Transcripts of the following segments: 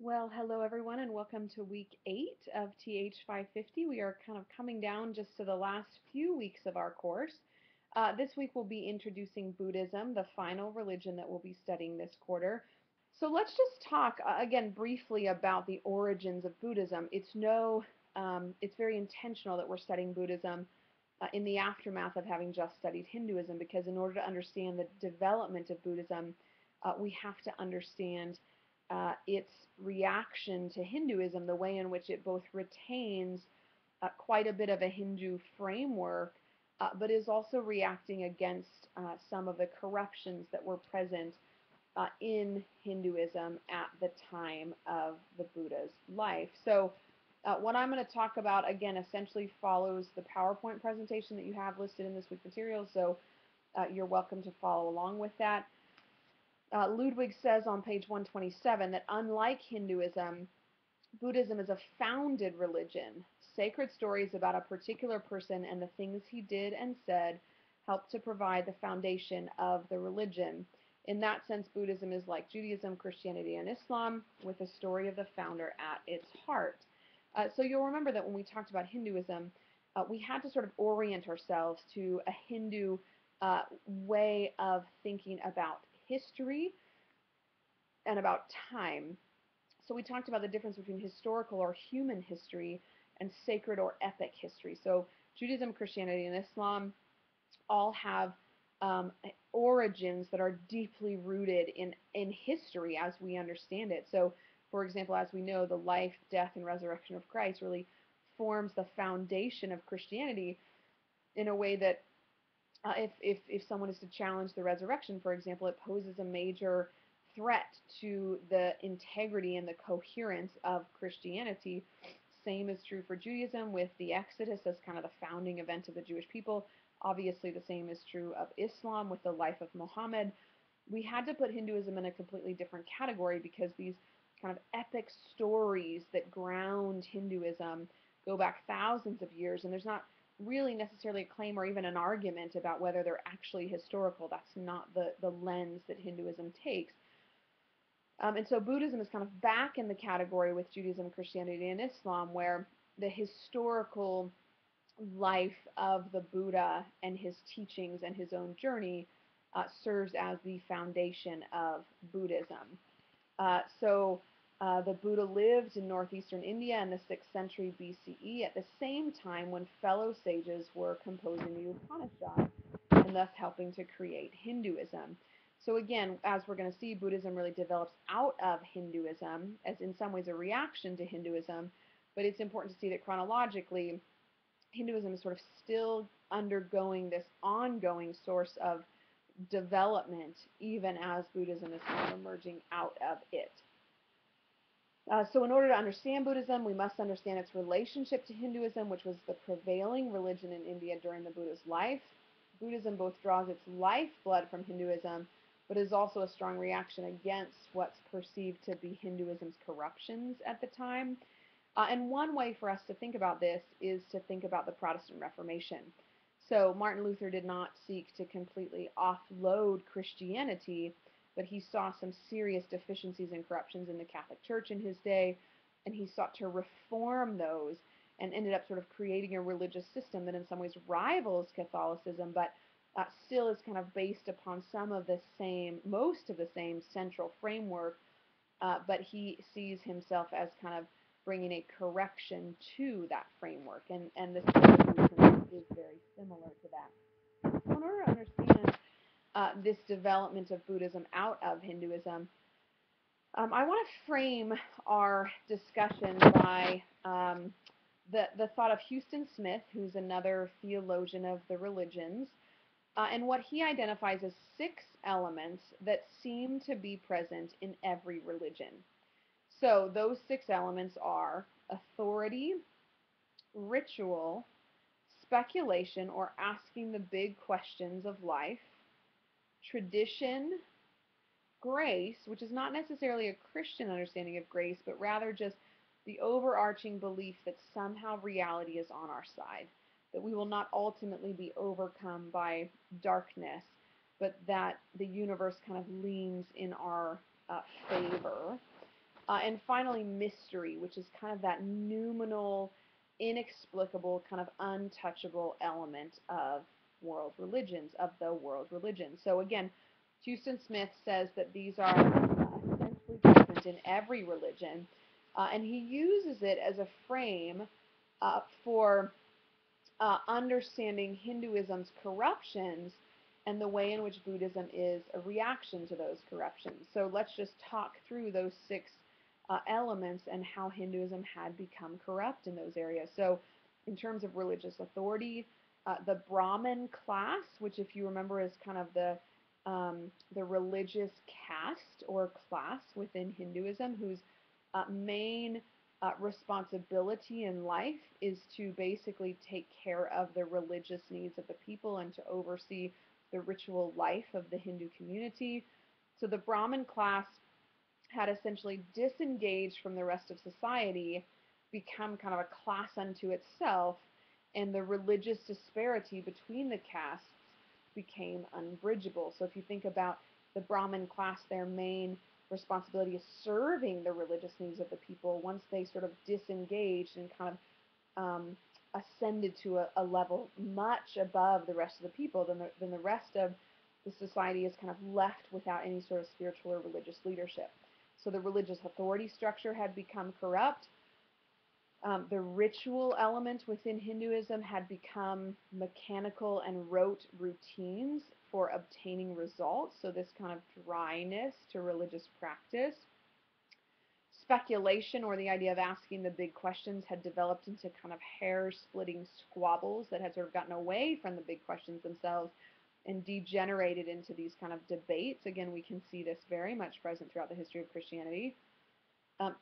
Well, hello everyone, and welcome to week 8 of TH550. We are kind of coming down just to the last few weeks of our course. This week we'll be introducing Buddhism, the final religion that we'll be studying this quarter. So let's just talk again briefly about the origins of Buddhism. It's very intentional that we're studying Buddhism in the aftermath of having just studied Hinduism, because in order to understand the development of Buddhism, we have to understand its reaction to Hinduism, the way in which it both retains quite a bit of a Hindu framework, but is also reacting against some of the corruptions that were present in Hinduism at the time of the Buddha's life. So what I'm going to talk about, again, essentially follows the PowerPoint presentation that you have listed in this week's materials, so you're welcome to follow along with that. Ludwig says on page 127 that unlike Hinduism, Buddhism is a founded religion. Sacred stories about a particular person and the things he did and said help to provide the foundation of the religion. In that sense, Buddhism is like Judaism, Christianity, and Islam, with the story of the founder at its heart. So you'll remember that when we talked about Hinduism, we had to sort of orient ourselves to a Hindu way of thinking about history and about time. So we talked about the difference between historical or human history and sacred or epic history. So Judaism, Christianity, and Islam all have origins that are deeply rooted in history as we understand it. So, for example, as we know, the life, death, and resurrection of Christ really forms the foundation of Christianity in a way that if someone is to challenge the resurrection, for example, it poses a major threat to the integrity and the coherence of Christianity. Same is true for Judaism, with the Exodus as kind of the founding event of the Jewish people. Obviously, the same is true of Islam with the life of Muhammad. We had to put Hinduism in a completely different category because these kind of epic stories that ground Hinduism go back thousands of years, and there's not really necessarily a claim or even an argument about whether they're actually historical. That's not the lens that Hinduism takes. And so Buddhism is kind of back in the category with Judaism, Christianity, and Islam, where the historical life of the Buddha and his teachings and his own journey serves as the foundation of Buddhism. The Buddha lived in northeastern India in the 6th century BCE, at the same time when fellow sages were composing the Upanishads and thus helping to create Hinduism. So again, as we're going to see, Buddhism really develops out of Hinduism as in some ways a reaction to Hinduism, but it's important to see that chronologically, Hinduism is sort of still undergoing this ongoing source of development even as Buddhism is kind of emerging out of it. So in order to understand Buddhism, we must understand its relationship to Hinduism, which was the prevailing religion in India during the Buddha's life. Buddhism both draws its lifeblood from Hinduism, but is also a strong reaction against what's perceived to be Hinduism's corruptions at the time. And one way for us to think about this is to think about the Protestant Reformation. So Martin Luther did not seek to completely offload Christianity, but he saw some serious deficiencies and corruptions in the Catholic Church in his day, and he sought to reform those and ended up sort of creating a religious system that in some ways rivals Catholicism, but still is kind of based upon most of the same central framework, but he sees himself as kind of bringing a correction to that framework, and this is very similar to that. So in order to understand this development of Buddhism out of Hinduism, I want to frame our discussion by the thought of Houston Smith, who's another theologian of the religions, and what he identifies as 6 elements that seem to be present in every religion. So those 6 elements are authority, ritual, speculation or asking the big questions of life, tradition, grace, which is not necessarily a Christian understanding of grace, but rather just the overarching belief that somehow reality is on our side, that we will not ultimately be overcome by darkness, but that the universe kind of leans in our favor. And finally, mystery, which is kind of that noumenal, inexplicable, kind of untouchable element of world religions, of the world religions. So again, Houston Smith says that these are essentially present in every religion, and he uses it as a frame for understanding Hinduism's corruptions and the way in which Buddhism is a reaction to those corruptions. So let's just talk through those six elements and how Hinduism had become corrupt in those areas. So in terms of religious authority, the Brahmin class, which if you remember is kind of the religious caste or class within Hinduism, whose main responsibility in life is to basically take care of the religious needs of the people and to oversee the ritual life of the Hindu community. So the Brahmin class had essentially disengaged from the rest of society, become kind of a class unto itself, and the religious disparity between the castes became unbridgeable. So if you think about the Brahmin class, their main responsibility is serving the religious needs of the people. Once they sort of disengaged and kind of ascended to a level much above the rest of the people, then the rest of the society is kind of left without any sort of spiritual or religious leadership. So the religious authority structure had become corrupt. The ritual element within Hinduism had become mechanical and rote routines for obtaining results. So this kind of dryness to religious practice. Speculation, or the idea of asking the big questions, had developed into kind of hair-splitting squabbles that had sort of gotten away from the big questions themselves and degenerated into these kind of debates. Again, we can see this very much present throughout the history of Christianity.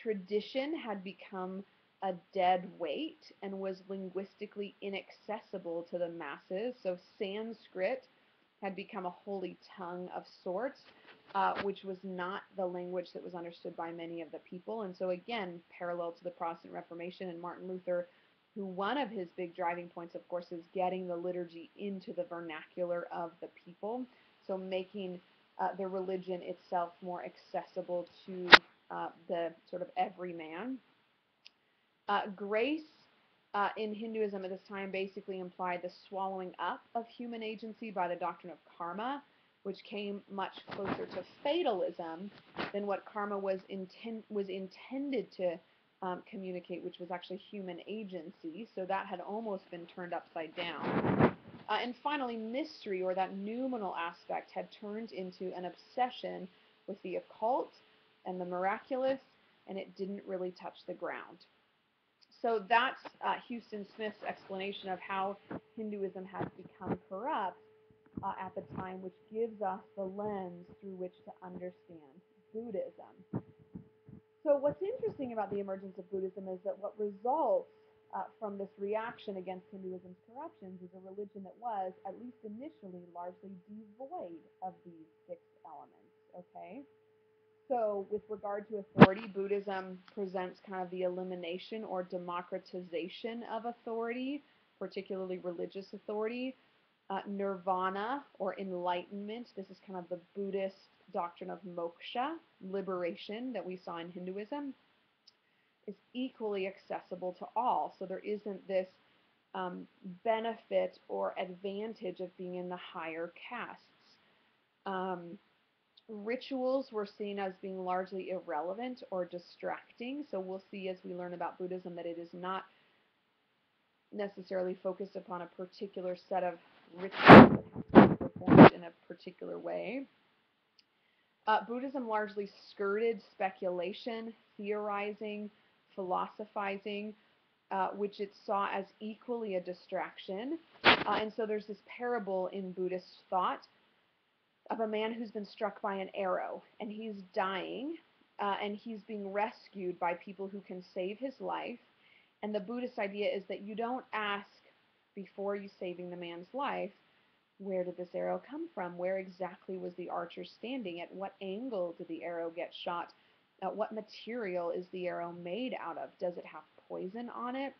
Tradition had become a dead weight and was linguistically inaccessible to the masses. So Sanskrit had become a holy tongue of sorts, which was not the language that was understood by many of the people. And so again, parallel to the Protestant Reformation and Martin Luther, who one of his big driving points, of course, is getting the liturgy into the vernacular of the people. So making the religion itself more accessible to the sort of everyman. Grace in Hinduism at this time basically implied the swallowing up of human agency by the doctrine of karma, which came much closer to fatalism than what karma was intended to communicate, which was actually human agency. So that had almost been turned upside down. And finally, mystery, or that noumenal aspect, had turned into an obsession with the occult and the miraculous, and it didn't really touch the ground. So that's Houston Smith's explanation of how Hinduism has become corrupt at the time, which gives us the lens through which to understand Buddhism. So what's interesting about the emergence of Buddhism is that what results from this reaction against Hinduism's corruptions is a religion that was, at least initially, largely devoid of these six elements, okay? So with regard to authority, Buddhism presents kind of the elimination or democratization of authority, particularly religious authority. Nirvana, or enlightenment, this is kind of the Buddhist doctrine of moksha, liberation, that we saw in Hinduism, is equally accessible to all. So there isn't this benefit or advantage of being in the higher castes. Rituals were seen as being largely irrelevant or distracting. So we'll see as we learn about Buddhism that it is not necessarily focused upon a particular set of rituals that have to be performed in a particular way. Buddhism largely skirted speculation, theorizing, philosophizing, which it saw as equally a distraction. And so there's this parable in Buddhist thought of a man who's been struck by an arrow, and he's dying, and he's being rescued by people who can save his life. And the Buddhist idea is that you don't ask before you saving the man's life, where did this arrow come from? Where exactly was the archer standing? At what angle did the arrow get shot? What material is the arrow made out of? Does it have poison on it?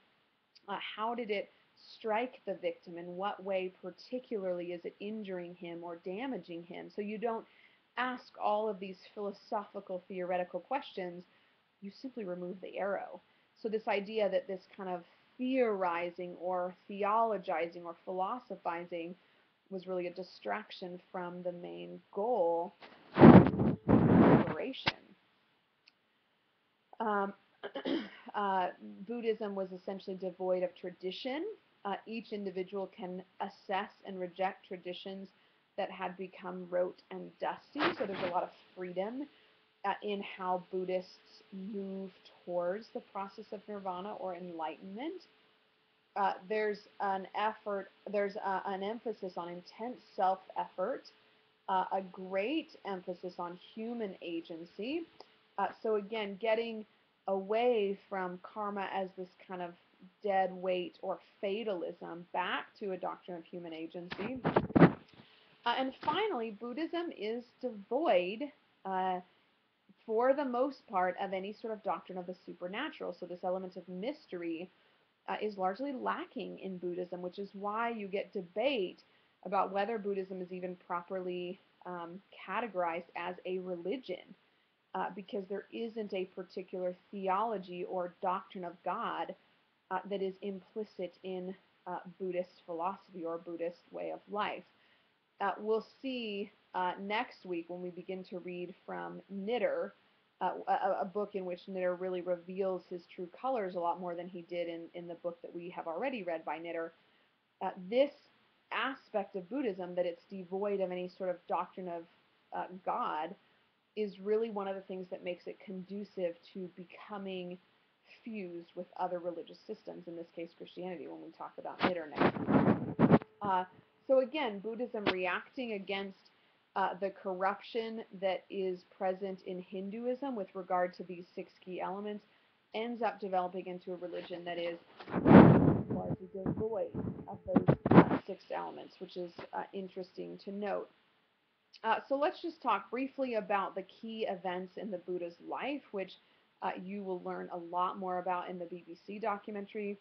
How did it strike the victim? In what way particularly is it injuring him or damaging him? So you don't ask all of these philosophical, theoretical questions. you simply remove the arrow. So this idea that this kind of theorizing or theologizing or philosophizing was really a distraction from the main goal of liberation. Um, Buddhism was essentially devoid of tradition. Each individual can assess and reject traditions that had become rote and dusty, so there's a lot of freedom in how Buddhists move towards the process of nirvana or enlightenment. There's an emphasis on intense self-effort, a great emphasis on human agency. So again, getting away from karma as this kind of dead weight or fatalism back to a doctrine of human agency. And finally, Buddhism is devoid, for the most part, of any sort of doctrine of the supernatural. So this element of mystery is largely lacking in Buddhism, which is why you get debate about whether Buddhism is even properly categorized as a religion, because there isn't a particular theology or doctrine of God that is implicit in Buddhist philosophy or Buddhist way of life. We'll see next week when we begin to read from Knitter, a book in which Knitter really reveals his true colors a lot more than he did in the book that we have already read by Knitter. This aspect of Buddhism, that it's devoid of any sort of doctrine of God, is really one of the things that makes it conducive to becoming fused with other religious systems, in this case Christianity, when we talk about Knitter next week. So again, Buddhism reacting against the corruption that is present in Hinduism with regard to these 6 key elements ends up developing into a religion that is largely devoid of those 6 elements, which is interesting to note. So let's just talk briefly about the key events in the Buddha's life, which you will learn a lot more about in the BBC documentary.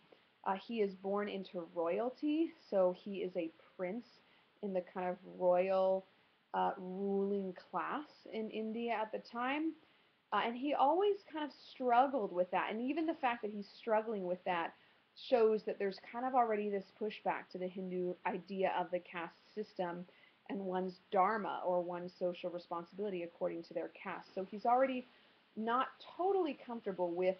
He is born into royalty, so he is a prince in the kind of royal ruling class in India at the time. And he always kind of struggled with that. And even the fact that he's struggling with that shows that there's kind of already this pushback to the Hindu idea of the caste system and one's dharma or one's social responsibility according to their caste. So he's already not totally comfortable with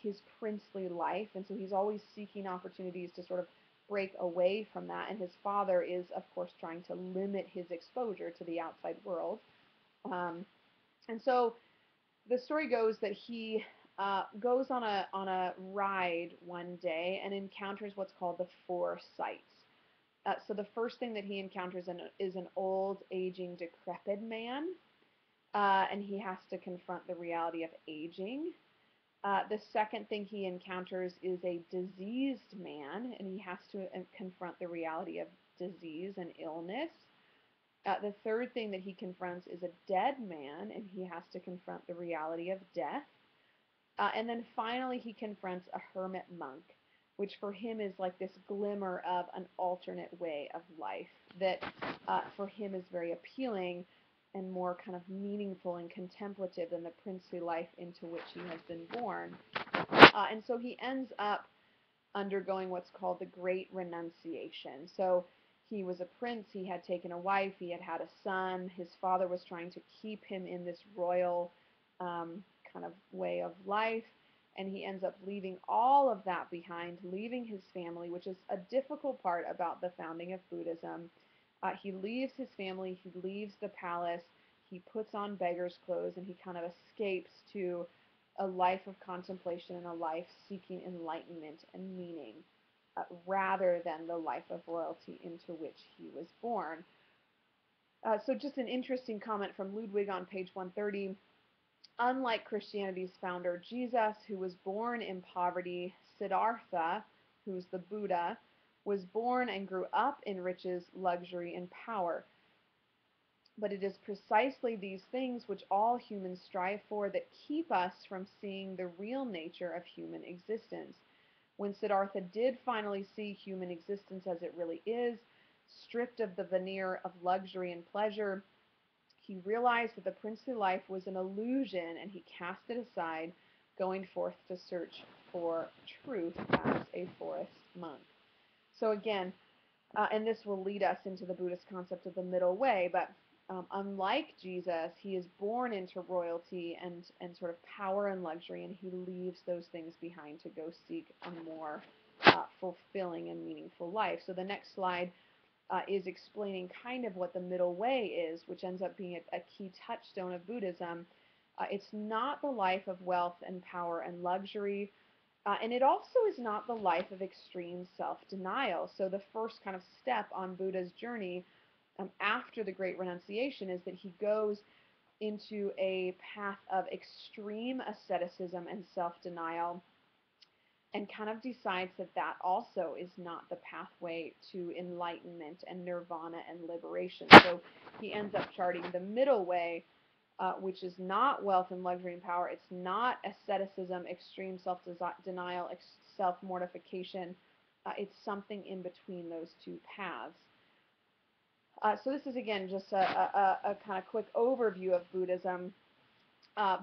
his princely life, and so he's always seeking opportunities to sort of break away from that. And his father is, of course, trying to limit his exposure to the outside world. And so the story goes that he goes on a ride one day and encounters what's called the 4 sights. So the first thing that he encounters is an old, aging, decrepit man, and he has to confront the reality of aging. The second thing he encounters is a diseased man, and he has to confront the reality of disease and illness. The third thing that he confronts is a dead man, and he has to confront the reality of death. And then finally he confronts a hermit monk, which for him is like this glimmer of an alternate way of life that for him is very appealing and more kind of meaningful and contemplative than the princely life into which he has been born. And so he ends up undergoing what's called the Great Renunciation. So he was a prince, he had taken a wife, he had had a son, his father was trying to keep him in this royal kind of way of life, and he ends up leaving all of that behind, leaving his family, which is a difficult part about the founding of Buddhism. He leaves his family, he leaves the palace, he puts on beggar's clothes, and he kind of escapes to a life of contemplation and a life seeking enlightenment and meaning, rather than the life of royalty into which he was born. So just an interesting comment from Ludwig on page 130. Unlike Christianity's founder Jesus, who was born in poverty, Siddhartha, who's the Buddha, was born and grew up in riches, luxury, and power. But it is precisely these things which all humans strive for that keep us from seeing the real nature of human existence. When Siddhartha did finally see human existence as it really is, stripped of the veneer of luxury and pleasure, he realized that the princely life was an illusion, and he cast it aside going forth to search for truth as a forest monk. So again, and this will lead us into the Buddhist concept of the middle way, but unlike Jesus, he is born into royalty and sort of power and luxury, and he leaves those things behind to go seek a more fulfilling and meaningful life. So the next slide is explaining kind of what the middle way is, which ends up being a key touchstone of Buddhism. It's not the life of wealth and power and luxury, and it also is not the life of extreme self-denial. So the first kind of step on Buddha's journey after the Great Renunciation is that he goes into a path of extreme asceticism and self-denial, and kind of decides that that also is not the pathway to enlightenment and nirvana and liberation. So he ends up charting the middle way, which is not wealth and luxury and power. It's not asceticism, extreme self-denial, self-mortification. It's something in between those two paths. So this is, again, just a kind of quick overview of Buddhism.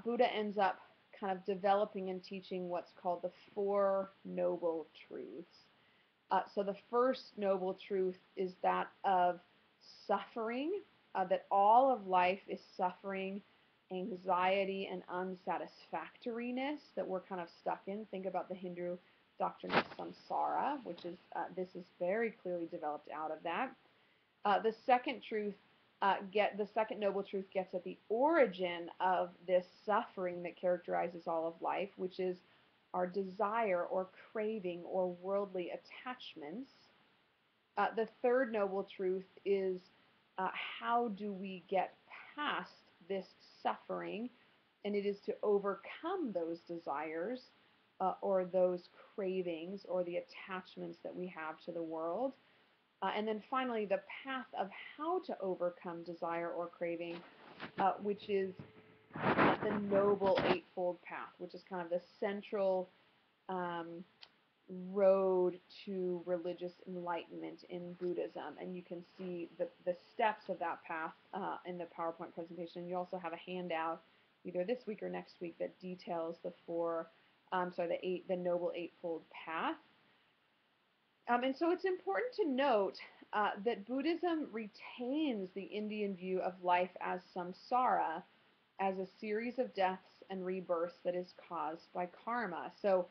Buddha ends up kind of developing and teaching what's called the Four Noble Truths. So the first noble truth is that of suffering, that all of life is suffering, anxiety, and unsatisfactoriness that we're kind of stuck in. Think about the Hindu doctrine of samsara, which is, this is very clearly developed out of that. The second truth, the second noble truth gets at the origin of this suffering that characterizes all of life, which is our desire or craving or worldly attachments. The third noble truth is how do we get past this suffering, and it is to overcome those desires or those cravings or the attachments that we have to the world. And then finally, the path of how to overcome desire or craving, which is the Noble Eightfold Path, which is kind of the central road to religious enlightenment in Buddhism. And you can see the steps of that path in the PowerPoint presentation. And you also have a handout either this week or next week that details the Noble Eightfold Path. And so it's important to note that Buddhism retains the Indian view of life as samsara, as a series of deaths and rebirths that is caused by karma. So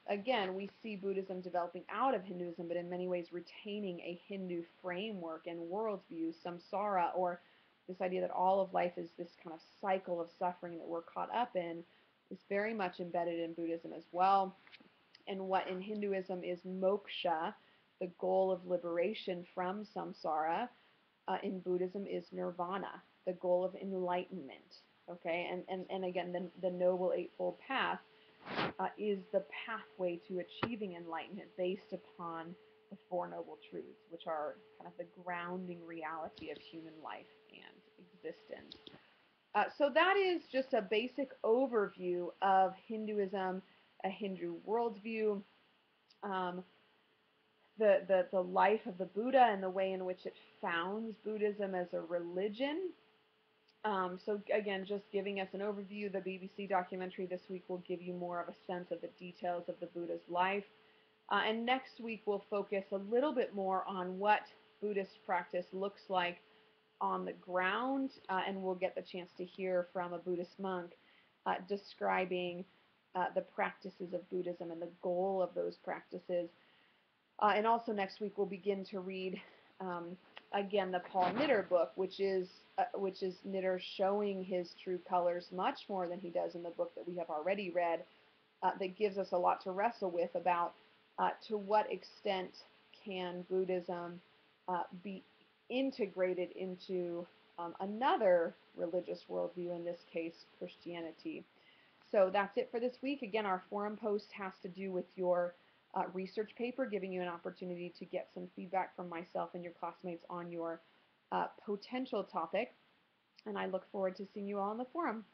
again, we see Buddhism developing out of Hinduism, but in many ways retaining a Hindu framework and worldview, samsara, or this idea that all of life is this kind of cycle of suffering that we're caught up in, is very much embedded in Buddhism as well. And what in Hinduism is moksha, the goal of liberation from samsara, in Buddhism is nirvana, the goal of enlightenment. Okay, and again, the Noble Eightfold Path is the pathway to achieving enlightenment based upon the Four Noble Truths, which are kind of the grounding reality of human life and existence. So that is just a basic overview of Hinduism, a Hindu worldview, the life of the Buddha and the way in which it founds Buddhism as a religion. So again, just giving us an overview, the BBC documentary this week will give you more of a sense of the details of the Buddha's life. And next week we'll focus a little bit more on what Buddhist practice looks like on the ground, and we'll get the chance to hear from a Buddhist monk describing the practices of Buddhism and the goal of those practices. And also next week we'll begin to read again the Paul Knitter book, which is Knitter showing his true colors much more than he does in the book that we have already read, that gives us a lot to wrestle with about to what extent can Buddhism be integrated into another religious worldview, in this case Christianity. So that's it for this week. Again, our forum post has to do with your research paper, giving you an opportunity to get some feedback from myself and your classmates on your potential topic. And I look forward to seeing you all on the forum.